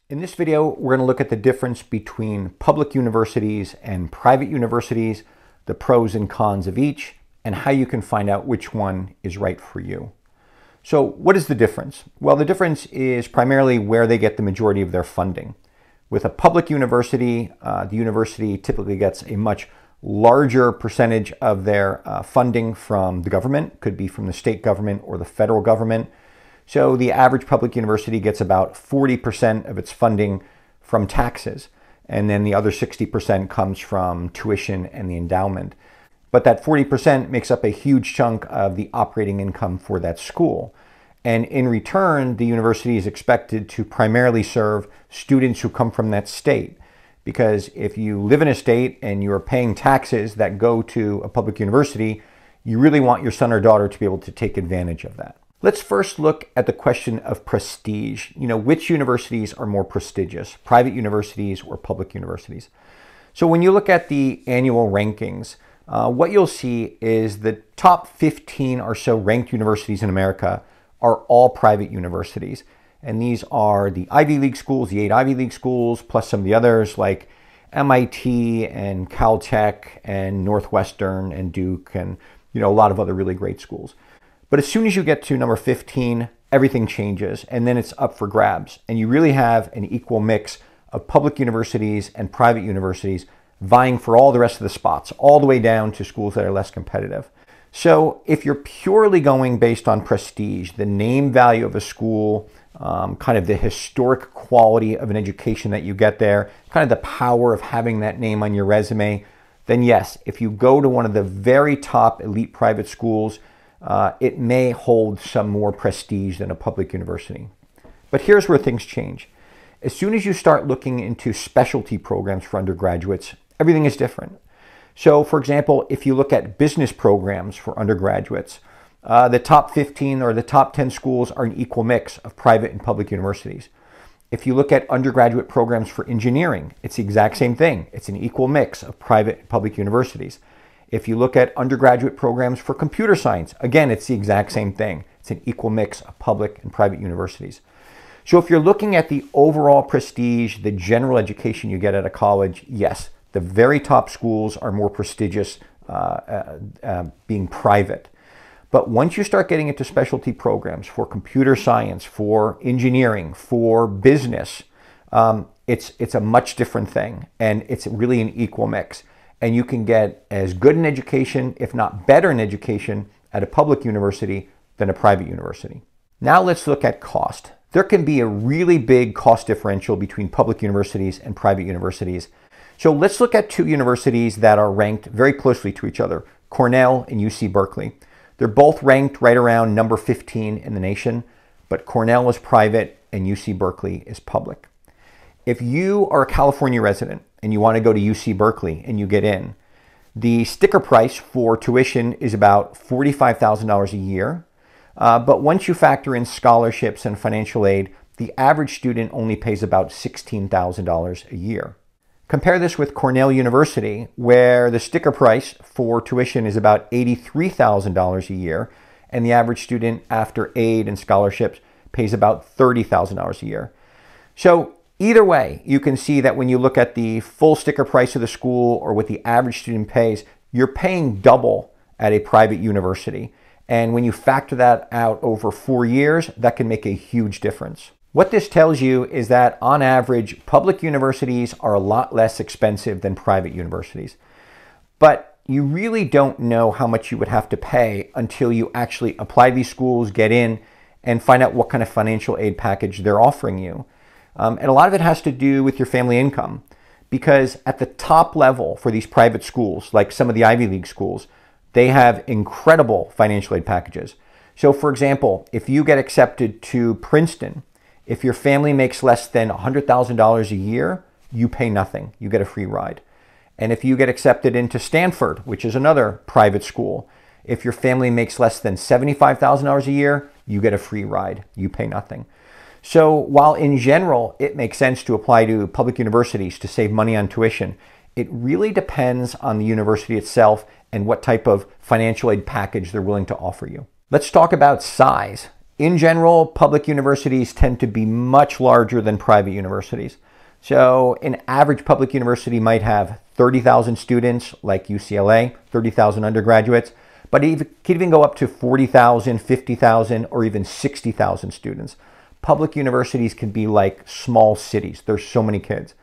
In this video, we're going to look at the difference between public universities and private universities, the pros and cons of each, and how you can find out which one is right for you. So what is the difference? Well, the difference is primarily where they get the majority of their funding. With a public university, the university typically gets a much larger percentage of their funding from the government, could be from the state government or the federal government. So the average public university gets about 40% of its funding from taxes, and then the other 60% comes from tuition and the endowment. But that 40% makes up a huge chunk of the operating income for that school. And in return, the university is expected to primarily serve students who come from that state. Because if you live in a state and you're paying taxes that go to a public university, you really want your son or daughter to be able to take advantage of that. Let's first look at the question of prestige. Which universities are more prestigious, private universities or public universities? So when you look at the annual rankings, what you'll see is the top 15 or so ranked universities in America are all private universities. And these are the Ivy League schools, the 8 Ivy League schools, plus some of the others like MIT and Caltech and Northwestern and Duke and a lot of other really great schools. But as soon as you get to number 15, everything changes, and then it's up for grabs. And you really have an equal mix of public universities and private universities vying for all the rest of the spots, all the way down to schools that are less competitive. So if you're purely going based on prestige, the name value of a school, kind of the historic quality of an education that you get there, kind of the power of having that name on your resume, then yes, if you go to one of the very top elite private schools, it may hold some more prestige than a public university. But here's where things change. As soon as you start looking into specialty programs for undergraduates, everything is different. So for example, if you look at business programs for undergraduates, the top 15 or the top 10 schools are an equal mix of private and public universities. If you look at undergraduate programs for engineering, it's the exact same thing. It's an equal mix of private and public universities. If you look at undergraduate programs for computer science, again, it's the exact same thing. It's an equal mix of public and private universities. So if you're looking at the overall prestige, the general education you get at a college, yes, the very top schools are more prestigious being private. But once you start getting into specialty programs for computer science, for engineering, for business, it's a much different thing, and it's really an equal mix. And you can get as good an education, if not better an education, at a public university than a private university. Now let's look at cost. There can be a really big cost differential between public universities and private universities. So let's look at two universities that are ranked very closely to each other, Cornell and UC Berkeley. They're both ranked right around number 15 in the nation, but Cornell is private and UC Berkeley is public. If you are a California resident and you want to go to UC Berkeley and you get in, the sticker price for tuition is about $45,000 a year. But once you factor in scholarships and financial aid, the average student only pays about $16,000 a year. Compare this with Cornell University, where the sticker price for tuition is about $83,000 a year, and the average student after aid and scholarships pays about $30,000 a year. So either way, you can see that when you look at the full sticker price of the school or what the average student pays, you're paying double at a private university. And when you factor that out over 4 years, that can make a huge difference. What this tells you is that on average, public universities are a lot less expensive than private universities. But you really don't know how much you would have to pay until you actually apply to these schools, get in, and find out what kind of financial aid package they're offering you. And a lot of it has to do with your family income, because at the top level for these private schools, like some of the Ivy League schools, they have incredible financial aid packages. So for example, if you get accepted to Princeton, if your family makes less than $100,000 a year, you pay nothing. You get a free ride. And if you get accepted into Stanford, which is another private school, if your family makes less than $75,000 a year, you get a free ride. You pay nothing. So while in general it makes sense to apply to public universities to save money on tuition, it really depends on the university itself and what type of financial aid package they're willing to offer you. Let's talk about size. In general, public universities tend to be much larger than private universities. So an average public university might have 30,000 students, like UCLA, 30,000 undergraduates, but it could even go up to 40,000, 50,000, or even 60,000 students. Public universities can be like small cities. There's so many kids.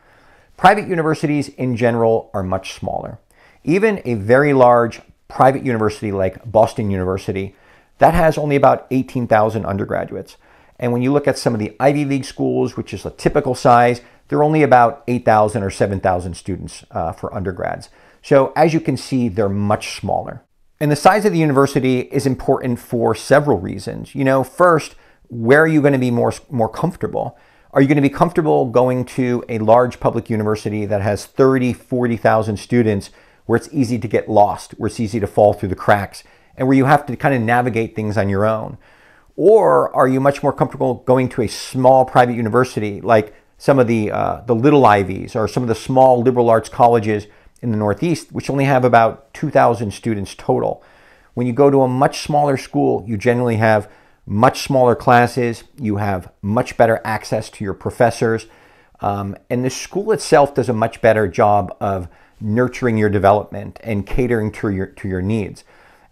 Private universities in general are much smaller. Even a very large private university like Boston University, that has only about 18,000 undergraduates. And when you look at some of the Ivy League schools, which is a typical size, they're only about 8,000 or 7,000 students for undergrads. So as you can see, they're much smaller. And the size of the university is important for several reasons. First, where are you going to be more comfortable? Are you going to be comfortable going to a large public university that has 30, 40,000 students where it's easy to get lost, where it's easy to fall through the cracks, and where you have to kind of navigate things on your own? Or are you much more comfortable going to a small private university like some of the little Ivies or some of the small liberal arts colleges in the Northeast, which only have about 2,000 students total? When you go to a much smaller school, you generally have much smaller classes, you have much better access to your professors, and the school itself does a much better job of nurturing your development and catering to your needs.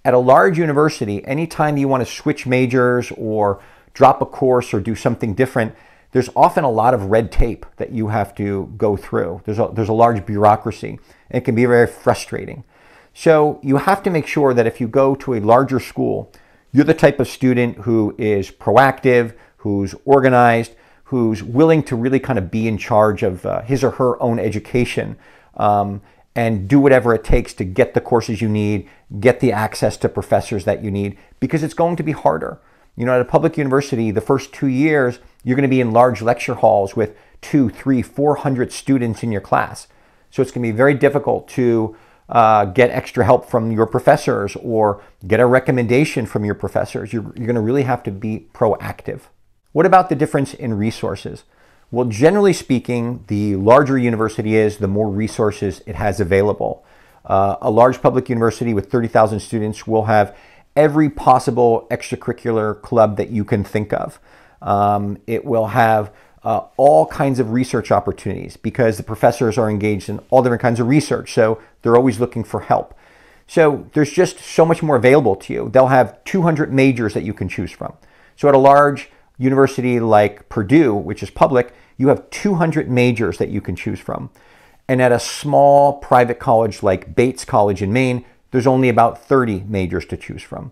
At a large university, anytime you want to switch majors or drop a course or do something different, there's often a lot of red tape that you have to go through. There's a large bureaucracy, and it can be very frustrating. So you have to make sure that if you go to a larger school, you're the type of student who is proactive, who's organized, who's willing to really kind of be in charge of his or her own education, and do whatever it takes to get the courses you need, get the access to professors that you need, because it's going to be harder. At a public university, the first 2 years, you're going to be in large lecture halls with 200, 300, 400 students in your class. So it's going to be very difficult to get extra help from your professors or get a recommendation from your professors. You're going to really have to be proactive. What about the difference in resources? Well, generally speaking, the larger university is, the more resources it has available. A large public university with 30,000 students will have every possible extracurricular club that you can think of. It will have all kinds of research opportunities because the professors are engaged in all different kinds of research, so they're always looking for help. So there's just so much more available to you. They'll have 200 majors that you can choose from. So at a large university like Purdue, which is public, you have 200 majors that you can choose from. And at a small private college like Bates College in Maine, there's only about 30 majors to choose from.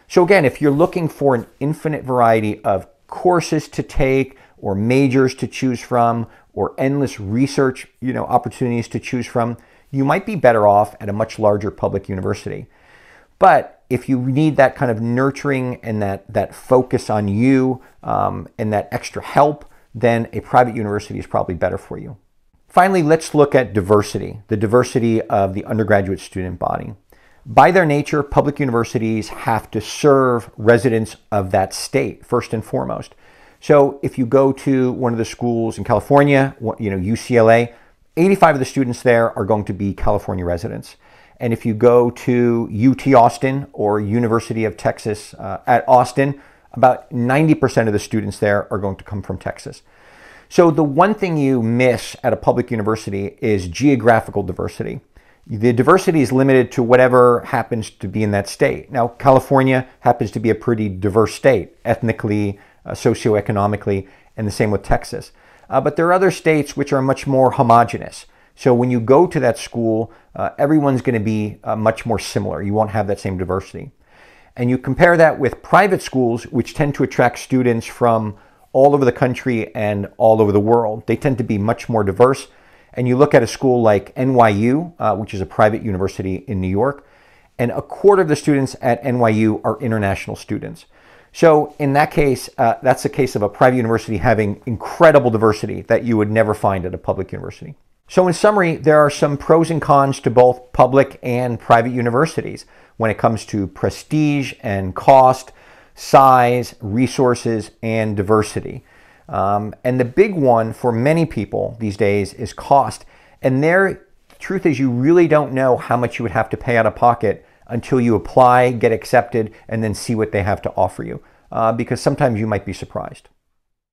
So again, if you're looking for an infinite variety of courses to take or majors to choose from or endless research opportunities to choose from, you might be better off at a much larger public university. But if you need that kind of nurturing and that focus on you and that extra help, then a private university is probably better for you. Finally, let's look at diversity, the diversity of the undergraduate student body. By their nature, public universities have to serve residents of that state, first and foremost. So if you go to one of the schools in California, UCLA, 85 of the students there are going to be California residents. And if you go to UT Austin or University of Texas at Austin, about 90% of the students there are going to come from Texas. So the one thing you miss at a public university is geographical diversity. The diversity is limited to whatever happens to be in that state. Now, California happens to be a pretty diverse state, ethnically, socioeconomically, and the same with Texas. But there are other states which are much more homogenous. So when you go to that school, everyone's going to be much more similar. You won't have that same diversity. And you compare that with private schools, which tend to attract students from all over the country and all over the world. They tend to be much more diverse. And you look at a school like NYU, which is a private university in New York, and a quarter of the students at NYU are international students. So in that case, that's a case of a private university having incredible diversity that you would never find at a public university. So in summary, there are some pros and cons to both public and private universities when it comes to prestige and cost, size, resources, and diversity. And the big one for many people these days is cost. And the truth is you really don't know how much you would have to pay out of pocket until you apply, get accepted, and then see what they have to offer you. because sometimes you might be surprised.